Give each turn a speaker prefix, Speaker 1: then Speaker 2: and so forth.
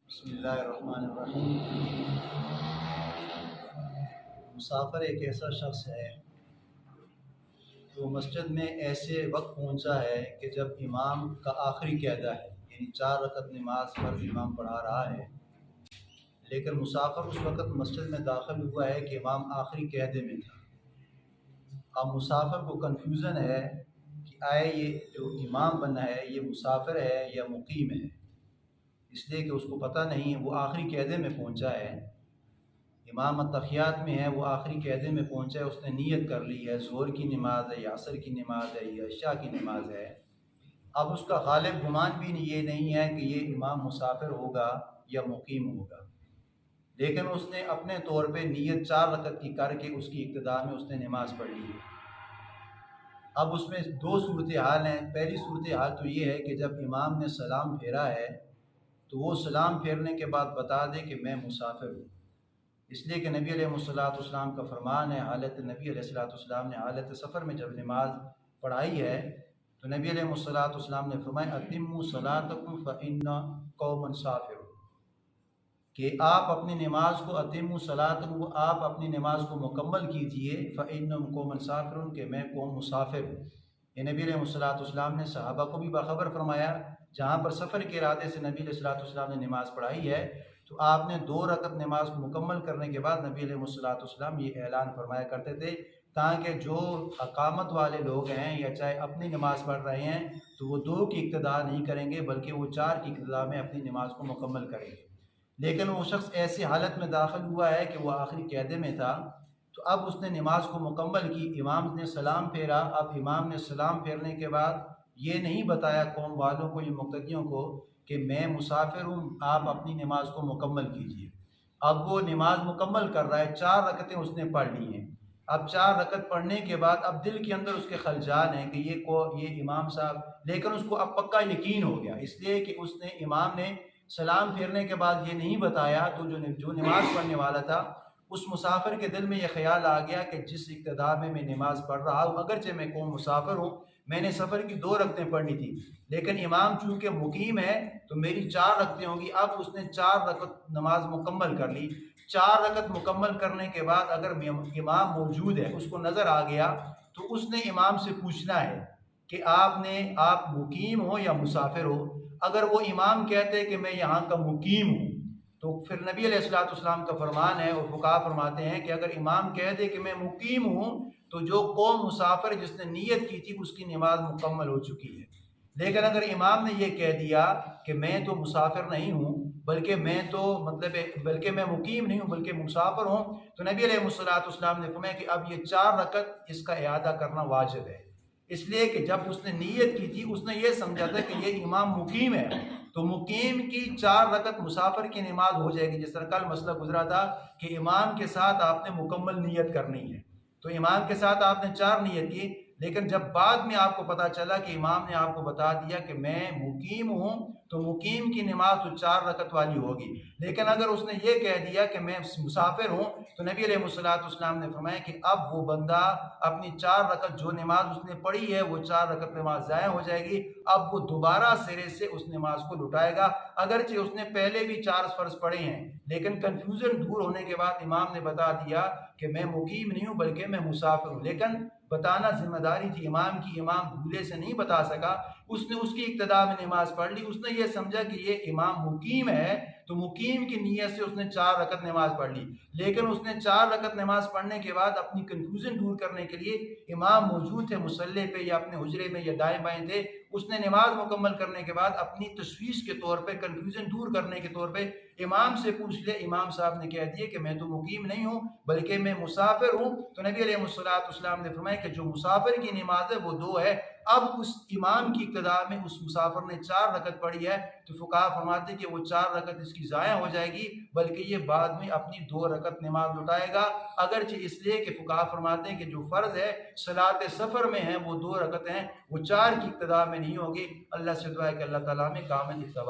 Speaker 1: بسم اللہ الرحمن الرحیم۔ مسافر ایک ایسا شخص ہے جو مسجد میں ایسے وقت پہنچا ہے کہ جب امام کا آخری قاعدہ ہے، یعنی 4 رکعت نماز فرض امام پڑھا رہا ہے، لیکن مسافر اس وقت مسجد میں داخل ہوا ہے کہ امام آخری قاعدے میں تھا۔ اب مسافر کو کنفیوژن ہے کہ آئے یہ جو امام بنا ہے یہ مسافر ہے یا مقیم ہے، اس لیے کہ اس کو پتہ نہیں ہے، وہ آخری قاعدے میں پہنچا ہے، امام التحیات میں ہے، وہ آخری قاعدے میں پہنچا ہے، اس نے نیت کر لی ہے ظہر کی نماز ہے یا عصر کی نماز ہے یا عشاء کی نماز ہے۔ اب اس کا غالب گمان بھی یہ نہیں ہے کہ یہ امام مسافر ہوگا یا مقیم ہوگا، لیکن اس نے اپنے طور پہ نیت 4 رکعت کی کر کے اس کی ابتدا میں اس نے نماز پڑھ لی ہے۔ اب اس میں 2 صورتحال ہیں۔ پہلی صورتحال تو یہ ہے کہ جب امام نے سلام پھیرا ہے تو وہ سلام پھیرنے کے بعد بتا دے کہ میں مسافر ہوں، اس لیے کہ نبی علیہ السلام کا فرمان ہے، حالت نبی علیہ السلام نے حالت سفر میں جب نماز پڑھائی ہے تو نبی علیہ السلام نے فرمایا اتموا صلاتکم فإن قوما سافر، کہ آپ اپنی نماز کو اتموا صلاتکم، آپ اپنی نماز کو مکمل کیجئے، فإنهم قوم سافرون، کہ میں قوم مسافر ہوں۔ یہ نبی علیہ السلام نے صحابہ کو بھی باخبر فرمایا، جہاں پر سفر کے ارادے سے نبی علیہ السلام نے نماز پڑھائی ہے تو آپ نے 2 رکعت نماز کو مکمل کرنے کے بعد نبی علیہ السلام یہ اعلان فرمایا کرتے تھے، تاکہ جو اقامت والے لوگ ہیں یا چاہے اپنی نماز پڑھ رہے ہیں تو وہ 2 کی اقتدا نہیں کریں گے بلکہ وہ 4 کی اقتدا میں اپنی نماز کو مکمل کریں گے۔ لیکن وہ شخص ایسی حالت میں داخل ہوا ہے کہ وہ آخری قاعدے میں تھا، تو اب اس نے نماز کو مکمل کی، امام نے سلام پھیرا، اب امام نے سلام پھیرنے کے بعد یہ نہیں بتایا قوم والوں کو یا مقتدیوں کو کہ میں مسافر ہوں، آپ اپنی نماز کو مکمل کیجیے۔ اب وہ نماز مکمل کر رہا ہے، 4 رکعتیں اس نے پڑھ لی ہیں۔ اب 4 رکعت پڑھنے کے بعد اب دل کے اندر اس کے خلجان ہیں کہ یہ امام صاحب، لیکن اس کو اب پکا یقین ہو گیا، اس لیے کہ اس نے امام نے سلام پھیرنے کے بعد یہ نہیں بتایا، تو جو نماز پڑھنے والا تھا اس مسافر کے دل میں یہ خیال آ گیا کہ جس اقتدا میں نماز پڑھ رہا ہوں، اگرچہ میں قوم مسافر ہوں، میں نے سفر کی 2 رکعتیں پڑھنی تھی، لیکن امام چونکہ مقیم ہے تو میری 4 رکعتیں ہوں گی۔ اب اس نے 4 رکعت نماز مکمل کر لی۔ 4 رکعت مکمل کرنے کے بعد اگر امام موجود ہے، اس کو نظر آ گیا تو اس نے امام سے پوچھنا ہے کہ آپ مقیم ہو یا مسافر ہو۔ اگر وہ امام کہتے کہ میں یہاں کا مقیم ہوں تو پھر نبی علیہ السلام کا فرمان ہے اور فقہا فرماتے ہیں کہ اگر امام کہہ دے کہ میں مقیم ہوں تو جو قوم مسافر جس نے نیت کی تھی اس کی نماز مکمل ہو چکی ہے۔ لیکن اگر امام نے یہ کہہ دیا کہ میں تو مسافر نہیں ہوں بلکہ میں مقیم نہیں ہوں بلکہ مسافر ہوں، تو نبی علیہ السلام نے فرمایا کہ اب یہ 4 رکعت اس کا اعادہ کرنا واجب ہے، اس لیے کہ جب اس نے نیت کی تھی اس نے یہ سمجھا تھا کہ یہ امام مقیم ہے، تو مقیم کی 4 رکعت مسافر کی نماز ہو جائے گی۔ جس طرح کل مسئلہ گزرا تھا کہ امام کے ساتھ آپ نے مکمل نیت کرنی ہے، تو امام کے ساتھ آپ نے 4 نیت کی، لیکن جب بعد میں آپ کو پتا چلا کہ امام نے آپ کو بتا دیا کہ میں مقیم ہوں تو مقیم کی نماز تو 4 رکعت والی ہوگی، لیکن اگر اس نے یہ کہہ دیا کہ میں مسافر ہوں تو نبی علیہ السلام نے فرمایا کہ اب وہ بندہ اپنی 4 رکعت جو نماز اس نے پڑھی ہے وہ 4 رکعت نماز ضائع ہو جائے گی، اب وہ دوبارہ سرے سے اس نماز کو لٹائے گا، اگرچہ اس نے پہلے بھی 4 فرض پڑھے ہیں، لیکن کنفیوژن دور ہونے کے بعد امام نے بتا دیا کہ میں مقیم نہیں ہوں بلکہ میں مسافر ہوں، لیکن بتانا ذمہ داری تھی امام کی، امام بھولے سے نہیں بتا سکا، اس نے اس کی اقتدا میں نماز پڑھ لی، اس نے یہ سمجھا کہ یہ امام مقیم ہے تو مقیم کی نیت سے اس نے 4 رکعت نماز پڑھ لی، لیکن اس نے 4 رکعت نماز پڑھنے کے بعد اپنی کنفیوژن دور کرنے کے لیے امام موجود تھے مصلی پہ یا اپنے حجرے میں یا دائیں بائیں تھے، اس نے نماز مکمل کرنے کے بعد اپنی تشویش کے طور پہ، کنفیوژن دور کرنے کے طور پہ امام سے پوچھ لے، امام صاحب نے کہہ دیے کہ میں تو مقیم نہیں ہوں بلکہ میں مسافر ہوں، تو نبی علیہ السلام نے فرمایا کہ جو مسافر کی نماز ہے وہ 2 ہے، اب اس امام کی ابتدا میں اس مسافر نے 4 رکعت پڑھی ہے تو فقہا فرماتے ہیں کہ وہ 4 رکعت اس کی ضائع ہو جائے گی، بلکہ یہ بعد میں اپنی 2 رکعت نماز لٹائے گا، اگرچہ اس لیے کہ فقہا فرماتے ہیں کہ جو فرض ہے صلاۃ سفر میں ہے وہ 2 رکعت ہیں، وہ 4 کی ابتدا میں نہیں ہوگی۔ اللہ سے دعا ہے کہ اللہ تعالیٰ میں کامل اتباع